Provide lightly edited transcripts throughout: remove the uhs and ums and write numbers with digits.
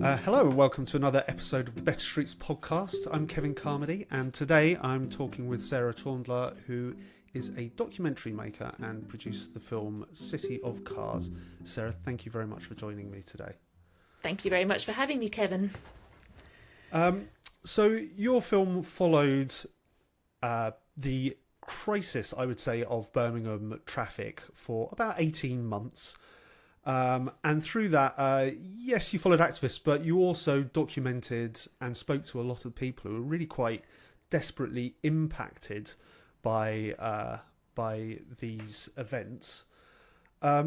Hello and welcome to another episode of the Better Streets podcast. I'm Kevin Carmody and today I'm talking with Sarah Chaundler, who is a documentary maker and produced the film City of Cars. Sarah, thank you very much for joining me today. Thank you very much for having me, Kevin. So your film followed the crisis, I would say, of Birmingham traffic for about 18 months. And through that, yes, you followed activists, but you also documented and spoke to a lot of people who were really quite desperately impacted by these events. I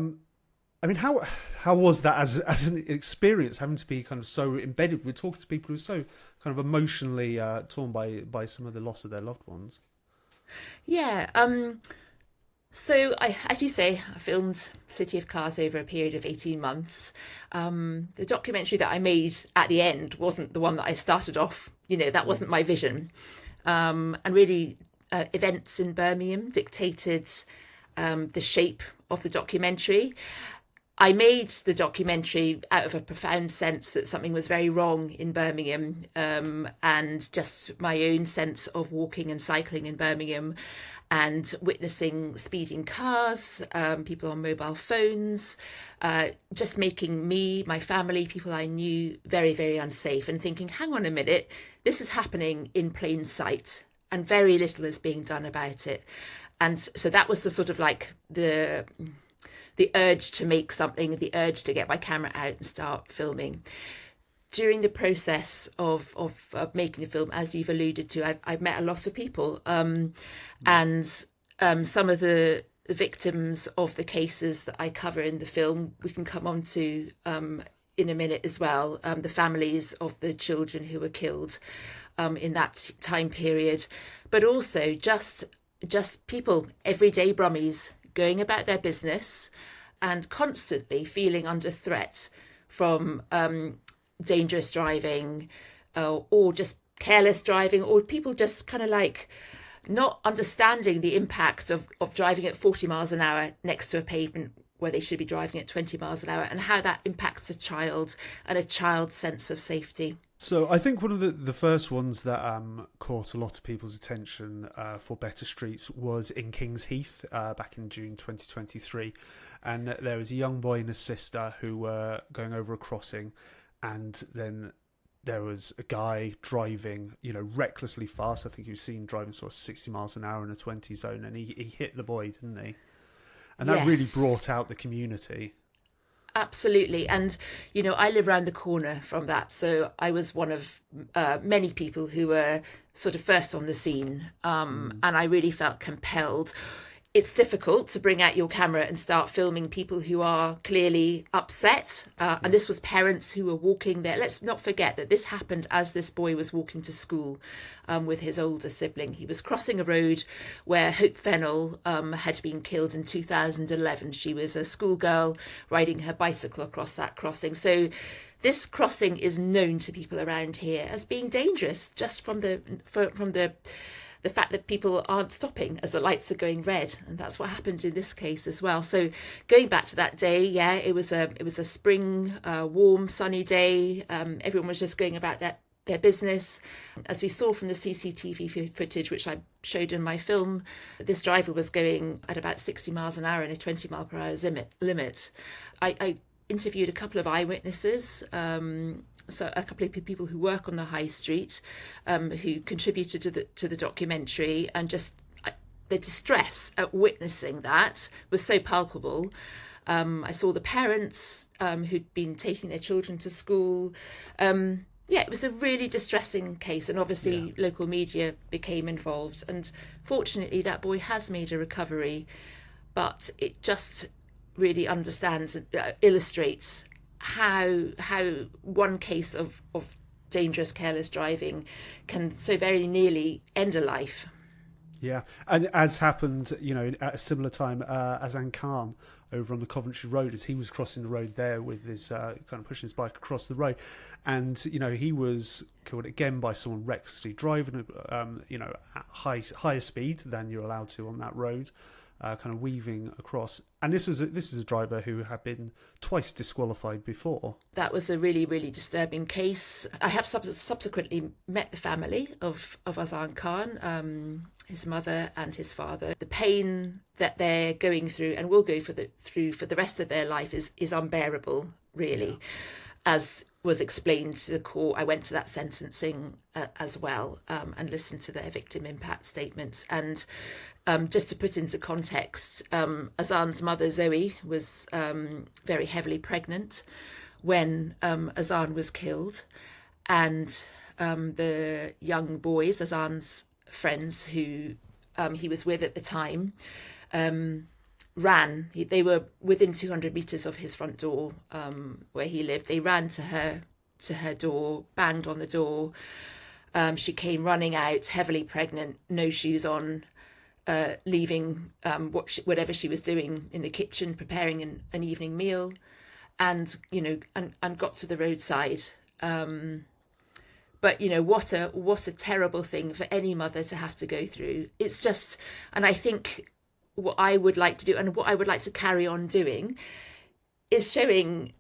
mean, how was that as an experience, having to be kind of so embedded? We're talking to people who are so kind of emotionally torn by some of the loss of their loved ones. Yeah. So, as you say, I filmed City of Cars over a period of 18 months. The documentary that I made at the end wasn't the one that I started off. That wasn't my vision. And really, events in Birmingham dictated the shape of the documentary. I made the documentary out of a profound sense that something was very wrong in Birmingham, and just my own sense of walking and cycling in Birmingham and witnessing speeding cars, people on mobile phones, just making me, my family, people I knew very, very unsafe, and thinking, hang on a minute, this is happening in plain sight and very little is being done about it. And so that was the sort of like the urge to make something, the urge to get my camera out and start filming. During the process of making the film, as you've alluded to, I've met a lot of people, and some of the victims of the cases that I cover in the film, we can come on to in a minute as well, the families of the children who were killed in that time period, but also just people, everyday Brummies, going about their business and constantly feeling under threat from dangerous driving, or just careless driving, or people just kind of like not understanding the impact of driving at 40 miles an hour next to a pavement where they should be driving at 20 miles an hour, and how that impacts a child and a child's sense of safety. So I think one of the first ones that caught a lot of people's attention for Better Streets was in King's Heath back in June 2023. And there was a young boy and his sister who were going over a crossing, and then there was a guy driving, recklessly fast. I think he was seen driving sort of 60 miles an hour in a 20 zone, and he hit the boy, didn't he? And that really brought out the community. Absolutely. And, I live around the corner from that. So I was one of many people who were sort of first on the scene. And I really felt compelled. It's difficult to bring out your camera and start filming people who are clearly upset. And this was parents who were walking there. Let's not forget that this happened as this boy was walking to school with his older sibling. He was crossing a road where Hope Fennell had been killed in 2011. She was a schoolgirl riding her bicycle across that crossing. So this crossing is known to people around here as being dangerous, just from the fact that people aren't stopping as the lights are going red, and that's what happened in this case as well. So going back to that day, it was a spring, warm, sunny day. Everyone was just going about their business. As we saw from the CCTV footage, which I showed in my film, this driver was going at about 60 miles an hour in a 20 mile per hour limit. I interviewed a couple of eyewitnesses, so a couple of people who work on the high street, who contributed to the documentary, and just the distress at witnessing that was so palpable. I saw the parents who'd been taking their children to school. It was a really distressing case, and obviously local media became involved. And fortunately, that boy has made a recovery, but it just really illustrates how one case of dangerous, careless driving can so very nearly end a life. Yeah, and as happened, at a similar time, Azan Khan over on the Coventry Road, as he was crossing the road there with his kind of pushing his bike across the road, and he was killed again by someone recklessly driving, at higher speed than you're allowed to on that road. kind of weaving across. And this is a driver who had been twice disqualified before. That was a really, really disturbing case. I have subsequently met the family of Azan Khan, his mother and his father. The pain that they're going through and will go through for the rest of their life is unbearable, really. Yeah. As was explained to the court, I went to that sentencing as well, and listened to their victim impact statements. And just to put into context, Azan's mother, Zoe, was very heavily pregnant when Azan was killed. And the young boys, Azan's friends who he was with at the time, ran. They were within 200 metres of his front door where he lived. They ran to her door, banged on the door. She came running out, heavily pregnant, no shoes on, leaving whatever she was doing in the kitchen, preparing an evening meal, and got to the roadside. But what a terrible thing for any mother to have to go through. It's just, and I think what I would like to do and what I would like to carry on doing is showing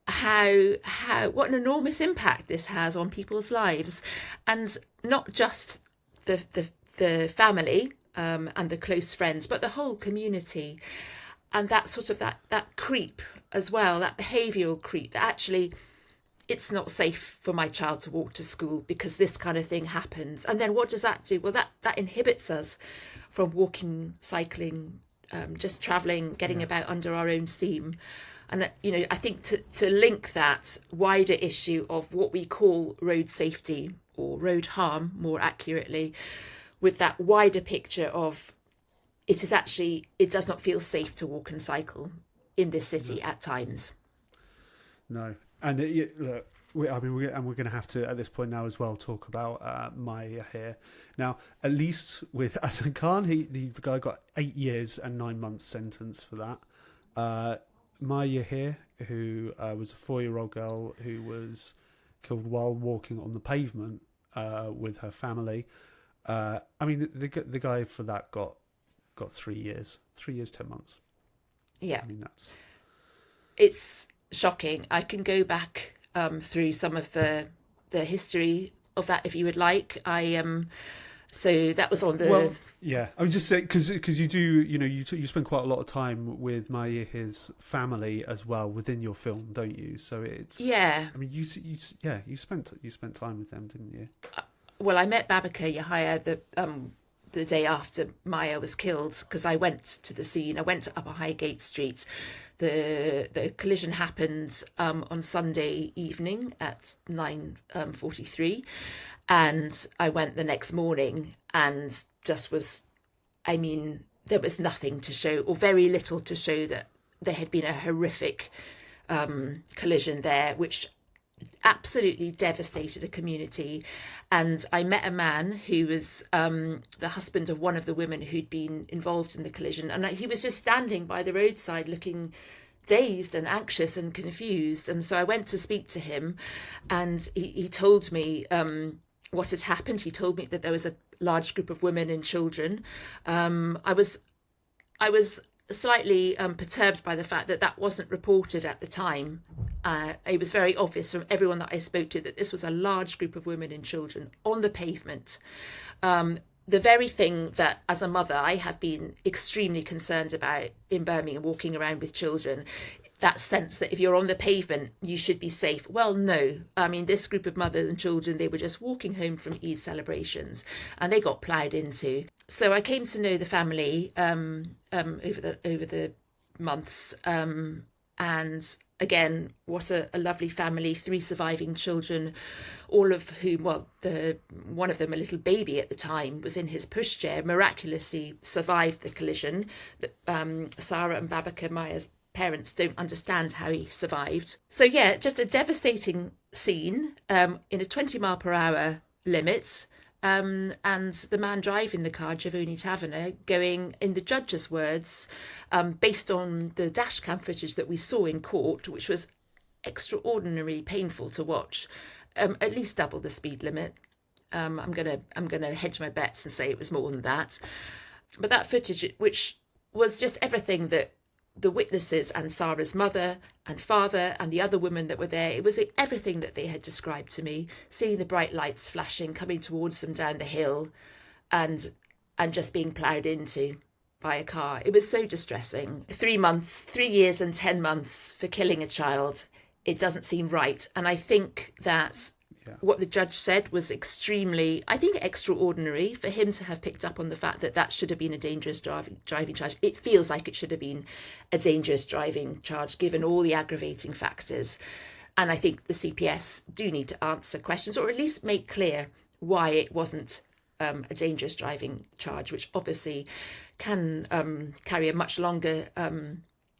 what an enormous impact this has on people's lives, and not just the family and the close friends, but the whole community. And that sort of that creep as well, that behavioural creep, that actually it's not safe for my child to walk to school because this kind of thing happens. And then what does that do? Well, that inhibits us from walking, cycling, just travelling, getting about under our own steam. And, I think to link that wider issue of what we call road safety or road harm, more accurately, with that wider picture of it does not feel safe to walk and cycle in this city at times. No. And look, we're going to have to, at this point now as well, talk about Maya here. Now, at least with Azan Khan, the guy got 8 years and 9 months sentence for that. Maya here, who was a 4-year-old girl who was killed while walking on the pavement with her family. The guy for that got 3 years, 3 years, 10 months. Yeah. It's shocking. I can go back through some of the history of that if you would like. So that was on the... Well, yeah, I would just say, because you do, you spend quite a lot of time with Maya, his family as well within your film, don't you? So it's... Yeah. I mean, you spent time with them, didn't you? Well, I met Babika Yahya the day after Maya was killed, because I went to the scene. I went to Upper Highgate Street. The collision happened on Sunday evening at 9:43, and I went the next morning and just was, there was nothing to show, or very little to show, that there had been a horrific collision there, which absolutely devastated a community. And I met a man who was the husband of one of the women who'd been involved in the collision, and he was just standing by the roadside looking dazed and anxious and confused. And so I went to speak to him, and he told me what had happened. He told me that there was a large group of women and children. I was slightly perturbed by the fact that wasn't reported at the time. It was very obvious from everyone that I spoke to that this was a large group of women and children on the pavement. The very thing that, as a mother, I have been extremely concerned about in Birmingham, walking around with children, that sense that if you're on the pavement, you should be safe. Well, no. This group of mothers and children, they were just walking home from Eid celebrations, and they got ploughed into. So I came to know the family over the months, and again, what a lovely family, 3 surviving children, all of whom, one of them, a little baby at the time, was in his pushchair, miraculously survived the collision. Sarah and Babika, Maya's parents, don't understand how he survived. So yeah, just a devastating scene in a 20-mile-per-hour limit. And the man driving the car, Giovanni Taverner, going, in the judge's words, based on the dash cam footage that we saw in court, which was extraordinarily painful to watch, at least double the speed limit. I'm gonna hedge my bets and say it was more than that. But that footage, which was just everything that the witnesses and Sarah's mother and father and the other women that were there, it was everything that they had described to me, seeing the bright lights flashing, coming towards them down the hill, and just being ploughed into by a car. It was so distressing. 3 years and 10 months for killing a child. It doesn't seem right. And I think that what the judge said was extremely, I think, extraordinary for him to have picked up on the fact that should have been a dangerous driving charge. It feels like it should have been a dangerous driving charge, given all the aggravating factors. And I think the CPS do need to answer questions, or at least make clear why it wasn't a dangerous driving charge, which obviously can carry a much longer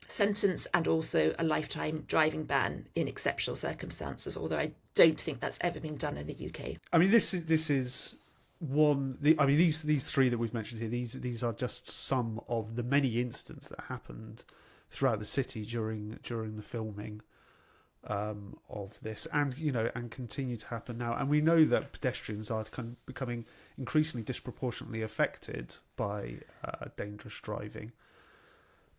sentence and also a lifetime driving ban in exceptional circumstances, although I don't think that's ever been done in the UK. I mean, this is one. These three that we've mentioned here. These are just some of the many incidents that happened throughout the city during the filming of this, and and continue to happen now. And we know that pedestrians are kind of becoming increasingly disproportionately affected by dangerous driving.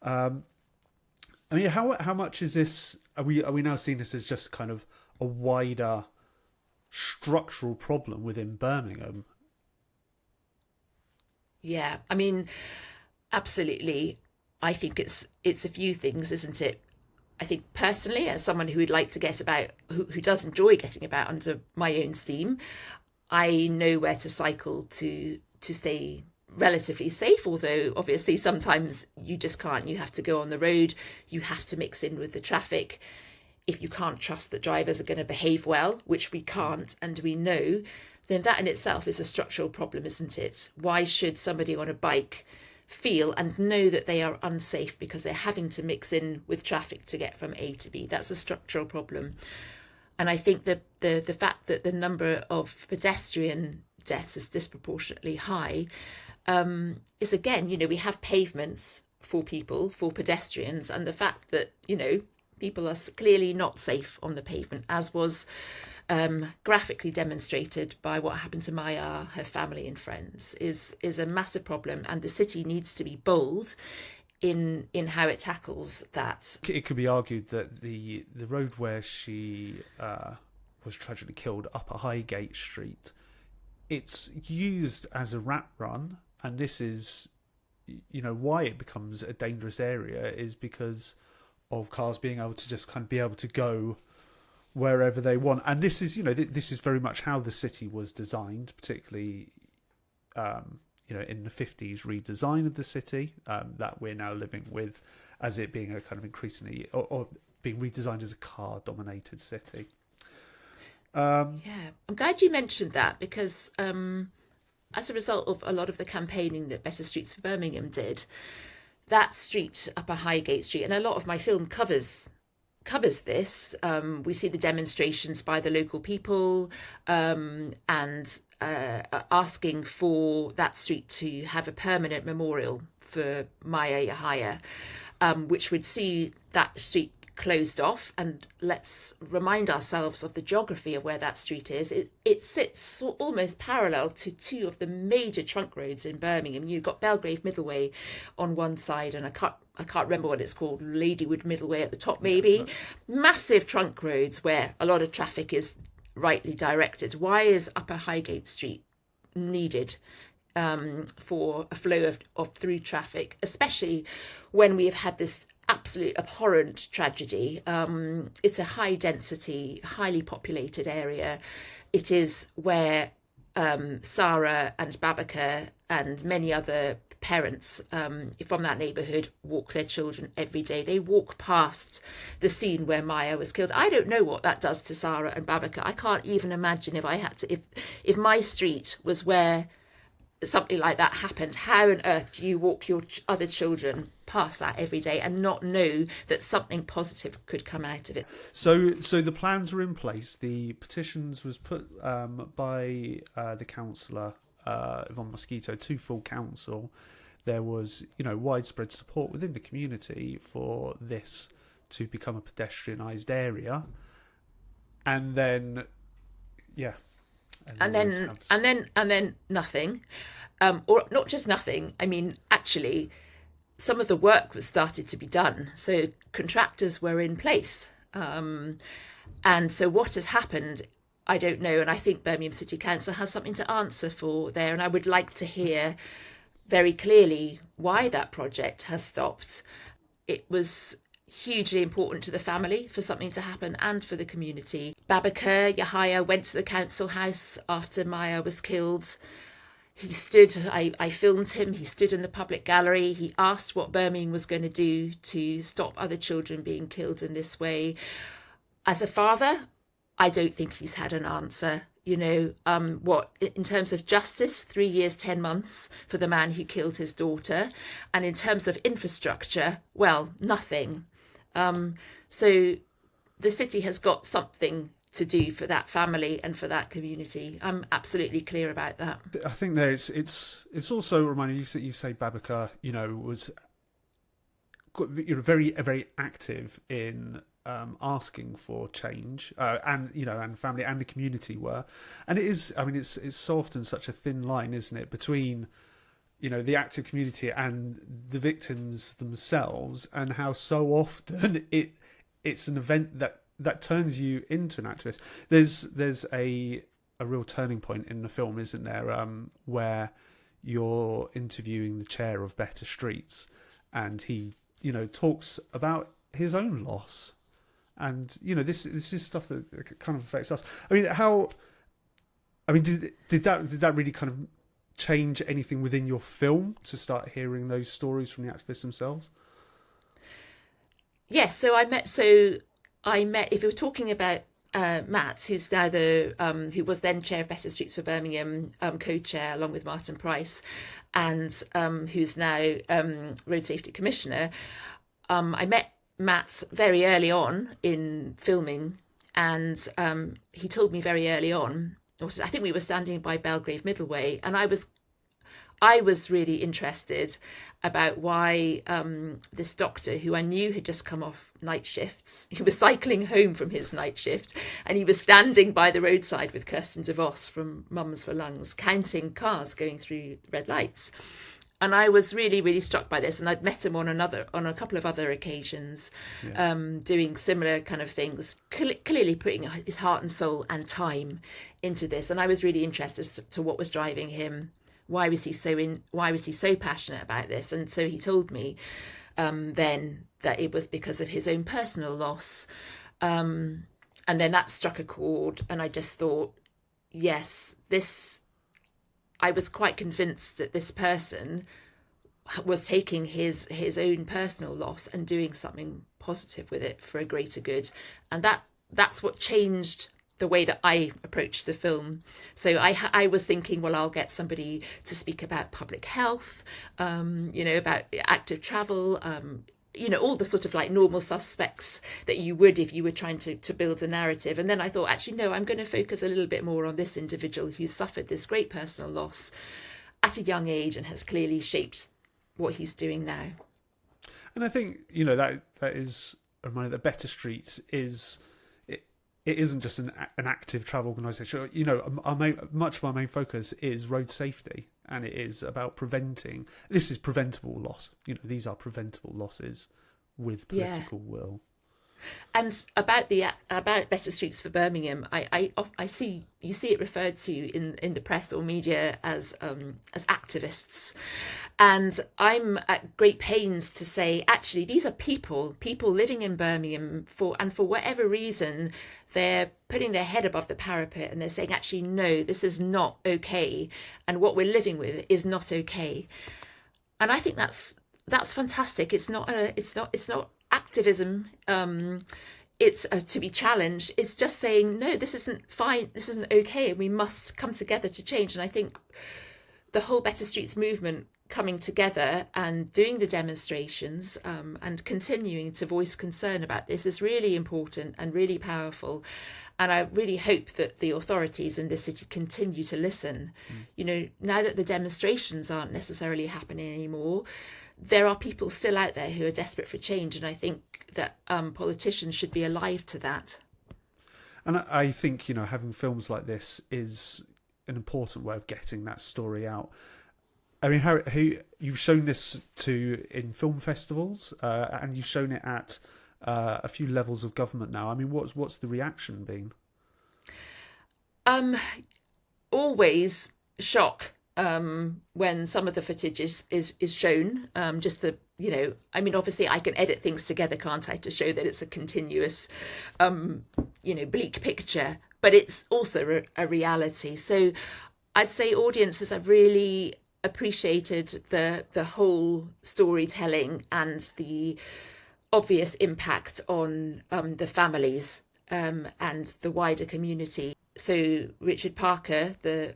I mean, how much is this? Are we now seeing this as just kind of a wider structural problem within Birmingham? Yeah, I mean, absolutely. I think it's a few things, isn't it? I think personally, as someone who would like to get about, who does enjoy getting about under my own steam, I know where to cycle to stay relatively safe, although obviously sometimes you just can't. You have to go on the road, you have to mix in with the traffic. If you can't trust that drivers are going to behave well, which we can't and we know, then that in itself is a structural problem, isn't it? Why should somebody on a bike feel and know that they are unsafe because they're having to mix in with traffic to get from A to B? That's a structural problem. And I think that the fact that the number of pedestrian deaths is disproportionately high is, again, we have pavements for people, for pedestrians, and the fact that, people are clearly not safe on the pavement, as was graphically demonstrated by what happened to Maya, her family and friends, is a massive problem, and the city needs to be bold in how it tackles that. It could be argued that the road where she was tragically killed, Upper Highgate Street, it's used as a rat run, and this is, why it becomes a dangerous area is because of cars being able to just kind of be able to go wherever they want. And this is, this is very much how the city was designed, particularly, in the 50s redesign of the city that we're now living with, as it being a kind of increasingly, or being redesigned as a car-dominated city. I'm glad you mentioned that, because as a result of a lot of the campaigning that Better Streets for Birmingham did, that street, Upper Highgate Street, and a lot of my film covers this. We see the demonstrations by the local people and asking for that street to have a permanent memorial for Maya Yahaya, which would see that street closed off. And let's remind ourselves of the geography of where that street is. It sits almost parallel to two of the major trunk roads in Birmingham. You've got Belgrave Middleway on one side, and I can't remember what it's called, Ladywood Middleway at the top maybe. Massive trunk roads where a lot of traffic is rightly directed. Why is Upper Highgate Street needed for a flow of through traffic, especially when we have had this absolute abhorrent tragedy? It's a high density, highly populated area. It is where Sarah and Babika and many other parents from that neighbourhood walk their children every day. They walk past the scene where Maya was killed. I don't know what that does to Sarah and Babika. I can't even imagine if I had to, if my street was where something like that happened. How on earth do you walk your other children past that every day and not know that something positive could come out of it? So the plans were in place. The petitions was put by the councillor Yvonne Mosquito to full council. There was widespread support within the community for this to become a pedestrianised area, and then and then nothing, or not just nothing. I mean, actually, some of the work was started to be done. So contractors were in place. And so what has happened, I don't know. And I think Birmingham City Council has something to answer for there. And I would like to hear very clearly why that project has stopped. It was hugely important to the family for something to happen and for the community. Babakar Yahya went to the council house after Maya was killed. He stood, I filmed him, he stood in the public gallery. He asked what Birmingham was going to do to stop other children being killed in this way. As a father, I don't think he's had an answer. You know, what in terms of justice, 3 years, 10 months for the man who killed his daughter. And in terms of infrastructure, well, nothing. So the city has got something to do for that family and for that community. I'm absolutely clear about that. I think it's also reminding you say Babakar, you know, was very active in asking for change, and you know, and family and the community were, and it is. I mean, it's so often such a thin line, isn't it, between, you know, the active community and the victims themselves, and how so often it's an event that turns you into an activist. There's a real turning point in the film, isn't there, where you're interviewing the chair of Better Streets, and he, you know, talks about his own loss. And, you know, this is stuff that kind of affects us. I mean, did that really kind of change anything within your film to start hearing those stories from the activists themselves? Yes, so I met, if you were talking about Matt, who's now who was then chair of Better Streets for Birmingham, co-chair along with Martin Price, and who's now Road Safety Commissioner. I met Matt very early on in filming, and he told me very early on, I think we were standing by Belgrave Middleway, and I was really interested about why this doctor, who I knew had just come off night shifts, he was cycling home from his night shift, and he was standing by the roadside with Kirsten DeVos from Mums for Lungs, counting cars going through red lights. And I was really, really struck by this. And I'd met him on a couple of other occasions, doing similar kind of things, clearly putting his heart and soul and time into this. And I was really interested to what was driving him. Why was he so passionate about this? And so he told me then that it was because of his own personal loss. And then that struck a chord. And I just thought, yes, I was quite convinced that this person was taking his own personal loss and doing something positive with it for a greater good. And that's what changed the way that I approached the film. So I was thinking, well, I'll get somebody to speak about public health, about active travel, all the sort of like normal suspects that you would if you were trying to build a narrative. And then I thought, actually, no, I'm going to focus a little bit more on this individual who's suffered this great personal loss at a young age and has clearly shaped what he's doing now. And I think, that is a reminder that Better Streets is... It isn't just an active travel organisation. Much of our main focus is road safety, and it is about preventing. This is preventable loss. These are preventable losses with political will. And about Better Streets for Birmingham, I see you see it referred to in the press or media as activists, and I'm at great pains to say actually these are people living in Birmingham for whatever reason they're putting their head above the parapet and they're saying actually no, this is not okay, and what we're living with is not okay, and I think that's fantastic. It's not activism, it's to be challenged. It's just saying no, this isn't fine, this isn't okay, and we must come together to change. And I think the whole Better Streets movement coming together and doing the demonstrations and continuing to voice concern about this is really important and really powerful. And I really hope that the authorities in this city continue to listen. Now that the demonstrations aren't necessarily happening anymore, there are people still out there who are desperate for change, and I think that politicians should be alive to that. And I think, having films like this is an important way of getting that story out. I mean, how you've shown this in film festivals, and you've shown it at a few levels of government now. I mean, what's the reaction been? Always shock when some of the footage is shown. Just the, I mean, obviously I can edit things together, can't I, to show that it's a continuous, bleak picture, but it's also a reality. So I'd say audiences have really appreciated the whole storytelling and the obvious impact on the families and the wider community. So Richard Parker, the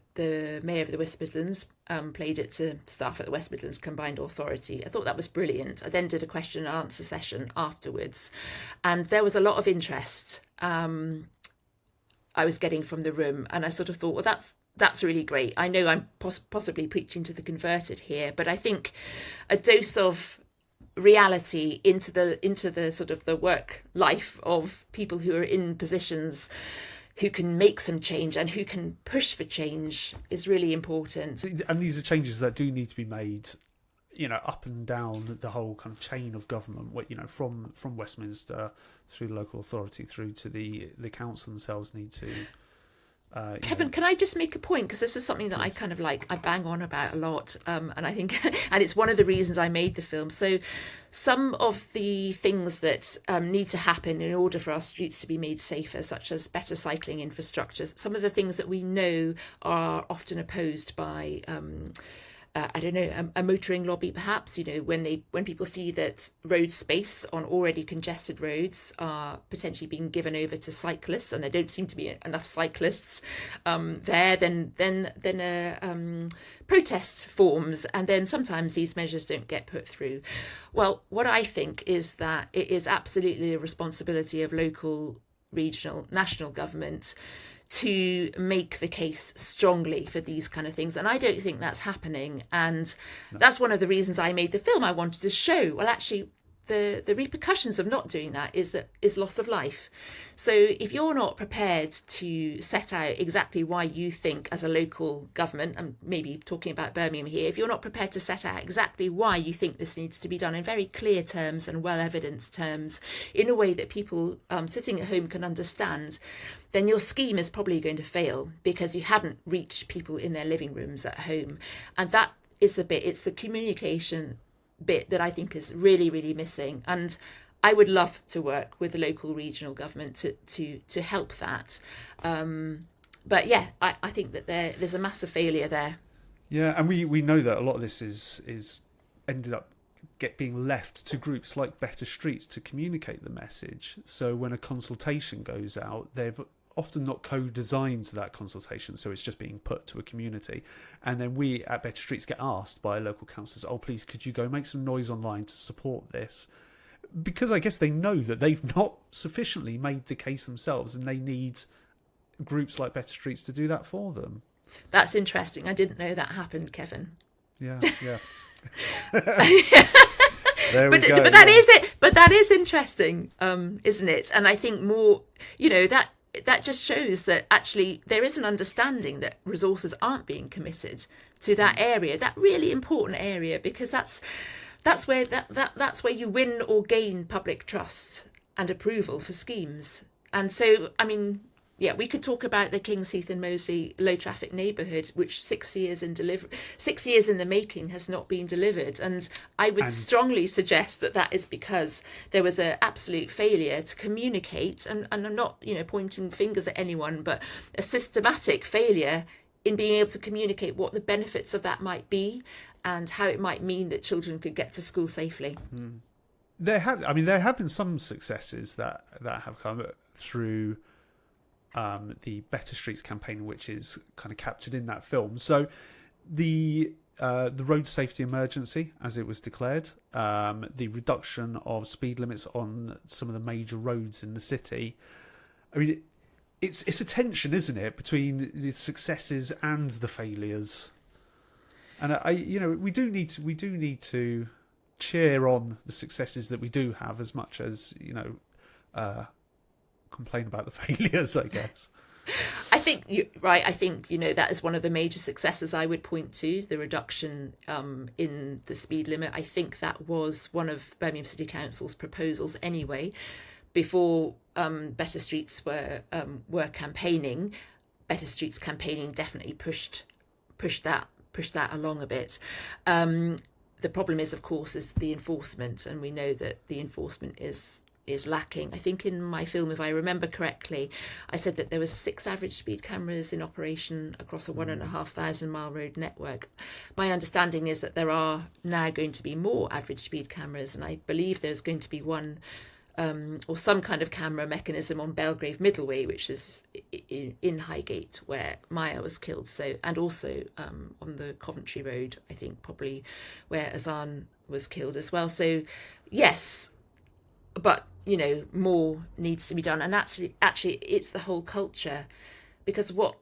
Mayor of the West Midlands, played it to staff at the West Midlands Combined Authority. I thought that was brilliant. I then did a question and answer session afterwards, and there was a lot of interest I was getting from the room, and I sort of thought, well, that's really great. I know I'm possibly preaching to the converted here, but I think a dose of reality into the sort of the work life of people who are in positions who can make some change and who can push for change is really important. And these are changes that do need to be made, up and down the whole kind of chain of government, from Westminster through the local authority through to the council themselves need to... Kevin, can I just make a point? Because this is something that I kind of I bang on about a lot. And I think, and it's one of the reasons I made the film. So some of the things that need to happen in order for our streets to be made safer, such as better cycling infrastructure, some of the things that we know are often opposed by a motoring lobby, perhaps, when people see that road space on already congested roads are potentially being given over to cyclists, and there don't seem to be enough cyclists there, then protest forms, and then sometimes these measures don't get put through. Well, what I think is that it is absolutely a responsibility of local, regional, national government to make the case strongly for these kind of things. And I don't think that's happening. And that's one of the reasons I made the film. I wanted to show, well, actually, the repercussions of not doing that is loss of life. So if you're not prepared to set out exactly why you think as a local government, and maybe talking about Birmingham here, if you're not prepared to set out exactly why you think this needs to be done in very clear terms and well evidenced terms in a way that people sitting at home can understand, then your scheme is probably going to fail because you haven't reached people in their living rooms at home. And that is the bit, it's the communication bit that I think is really, really missing. And I would love to work with the local regional government to help that. But yeah, I think that there's a massive failure there. Yeah, and we know that a lot of this is ended up being left to groups like Better Streets to communicate the message. So when a consultation goes out, they've often not co-designed that consultation, so it's just being put to a community. And then we at Better Streets get asked by local councillors, oh, please, could you go make some noise online to support this? Because I guess they know that they've not sufficiently made the case themselves, and they need groups like Better Streets to do that for them. That's interesting. I didn't know that happened, Kevin. Yeah. There we go. But that is it. But that is interesting, isn't it? And I think more, that just shows that actually there is an understanding that resources aren't being committed to that area, that really important area, because that's where you win or gain public trust and approval for schemes. And so, I mean, yeah, we could talk about the Kings Heath and Moseley low traffic neighbourhood, which 6 years in the making has not been delivered. And I would strongly suggest that is because there was an absolute failure to communicate, and I'm not, pointing fingers at anyone, but a systematic failure in being able to communicate what the benefits of that might be and how it might mean that children could get to school safely. There have been some successes that have come through the Better Streets campaign, which is kind of captured in that film. So the road safety emergency, as it was declared, the reduction of speed limits on some of the major roads in the city. I mean, it's a tension, isn't it, between the successes and the failures. And we do need to cheer on the successes that we do have as much as complain about the failures, I guess. I think you're right. I think, that is one of the major successes I would point to, the reduction in the speed limit. I think that was one of Birmingham City Council's proposals anyway, before Better Streets were campaigning. Better Streets campaigning definitely pushed that along a bit. The problem is, of course, is the enforcement, and we know that the enforcement is lacking. I think in my film, if I remember correctly, I said that there was 6 average speed cameras in operation across a 1,500 mile road network. My understanding is that there are now going to be more average speed cameras, and I believe there's going to be one or some kind of camera mechanism on Belgrave Middleway, which is in Highgate where Maya was killed. So, and also on the Coventry Road, I think probably where Azan was killed as well. So, yes, but more needs to be done, and actually it's the whole culture, because what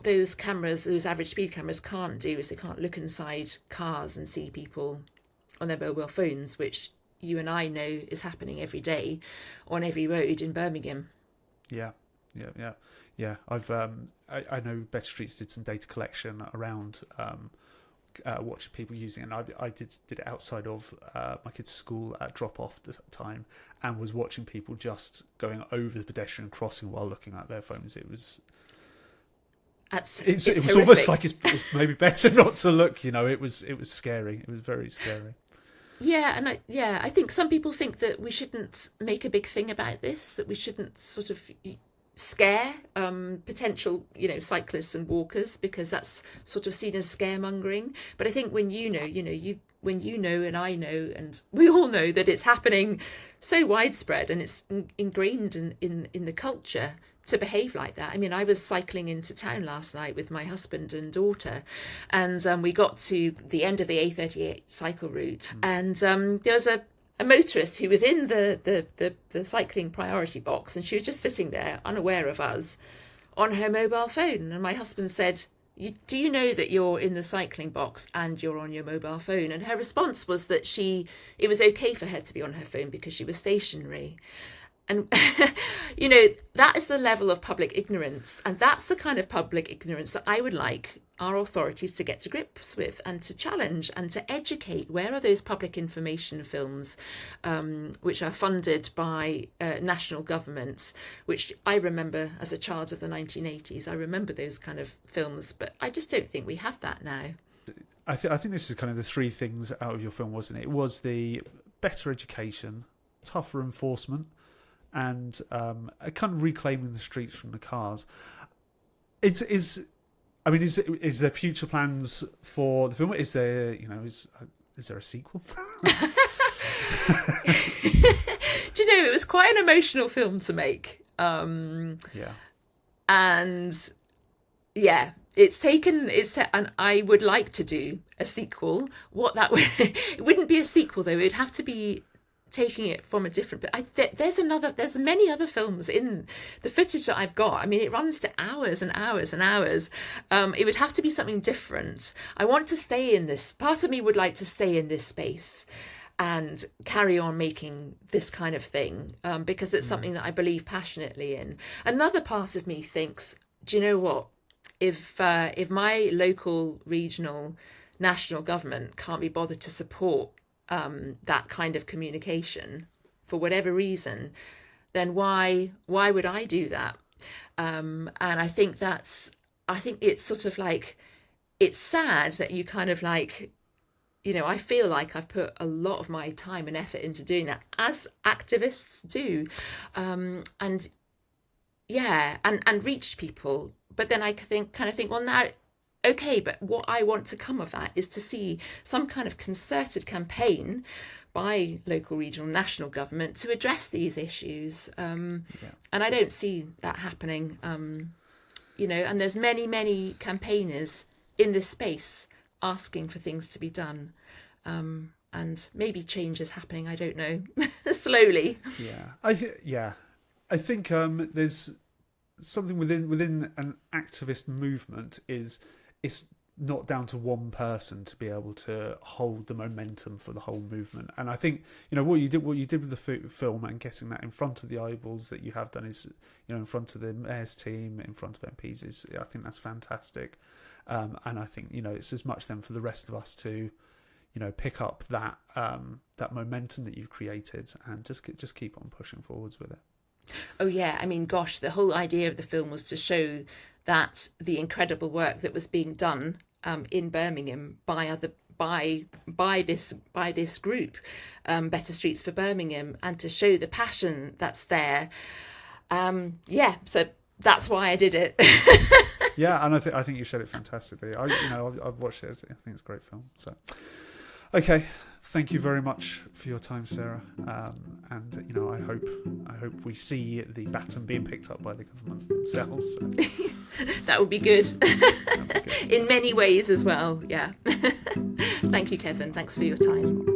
those average speed cameras can't do is they can't look inside cars and see people on their mobile phones, which you and I know is happening every day on every road in Birmingham. Yeah. I've I know Better Streets did some data collection around watching people using it, and I did it outside of my kids' school at drop off time, and was watching people just going over the pedestrian crossing while looking at their phones. It was almost like it's maybe better not to look. It was scary. It was very scary. Yeah, and I think some people think that we shouldn't make a big thing about this, that we shouldn't sort of scare potential, cyclists and walkers, because that's sort of seen as scaremongering. But I think when when you know and I know and we all know that it's happening so widespread and it's ingrained in the culture to behave like that. I mean, I was cycling into town last night with my husband and daughter, and we got to the end of the A38 cycle route, and there was a motorist who was in the cycling priority box, and she was just sitting there unaware of us on her mobile phone. And my husband said, do you know that you're in the cycling box and you're on your mobile phone? And her response was that it was okay for her to be on her phone because she was stationary. And, that is the level of public ignorance. And that's the kind of public ignorance that I would like our authorities to get to grips with and to challenge and to educate. Where are those public information films which are funded by national government, which I remember as a child of the 1980s. I remember those kind of films, but I just don't think we have that now. I think this is kind of the 3 things out of your film, wasn't it? It was the better education, tougher enforcement, and kind of reclaiming the streets from the cars. Is there future plans for the film? Is there, is there a sequel? Do you know, it was quite an emotional film to make. And yeah, and I would like to do a sequel. It wouldn't be a sequel though. It'd have to be taking it from a different, but there's many other films in the footage that I've got. I mean, it runs to hours and hours and hours. It would have to be something different. I want to stay in this, part of me would like to stay in this space and carry on making this kind of thing, because it's something that I believe passionately in. Another part of me thinks, do you know what, if my local, regional, national government can't be bothered to support that kind of communication for whatever reason, then why would I do that? And I think it's sort of like, it's sad that you kind of like, I feel like I've put a lot of my time and effort into doing that, as activists do, and reached people. But then I think, well, now, okay, but what I want to come of that is to see some kind of concerted campaign by local, regional, national government to address these issues. And I don't see that happening, and there's many, many campaigners in this space asking for things to be done. And maybe change is happening, I don't know, slowly. I think there's something within an activist movement it's not down to one person to be able to hold the momentum for the whole movement. And I think, you know, what you did with the film and getting that in front of the eyeballs that you have done is, you know, in front of the mayor's team, in front of MPs, is, I think that's fantastic. And I think, you know, it's as much then for the rest of us to, you know, pick up that that momentum that you've created and just keep on pushing forwards with it. Oh yeah, I mean, gosh, the whole idea of the film was to show that the incredible work that was being done in Birmingham by this group, Better Streets for Birmingham, and to show the passion that's there. So that's why I did it. Yeah, and I think you showed it fantastically. I've watched it. I think it's a great film. So, okay, thank you very much for your time, Sarah. And you know, I hope we see the baton being picked up by the government themselves. So. That would be good. In many ways as well. Yeah. Thank you, Kevin. Thanks for your time.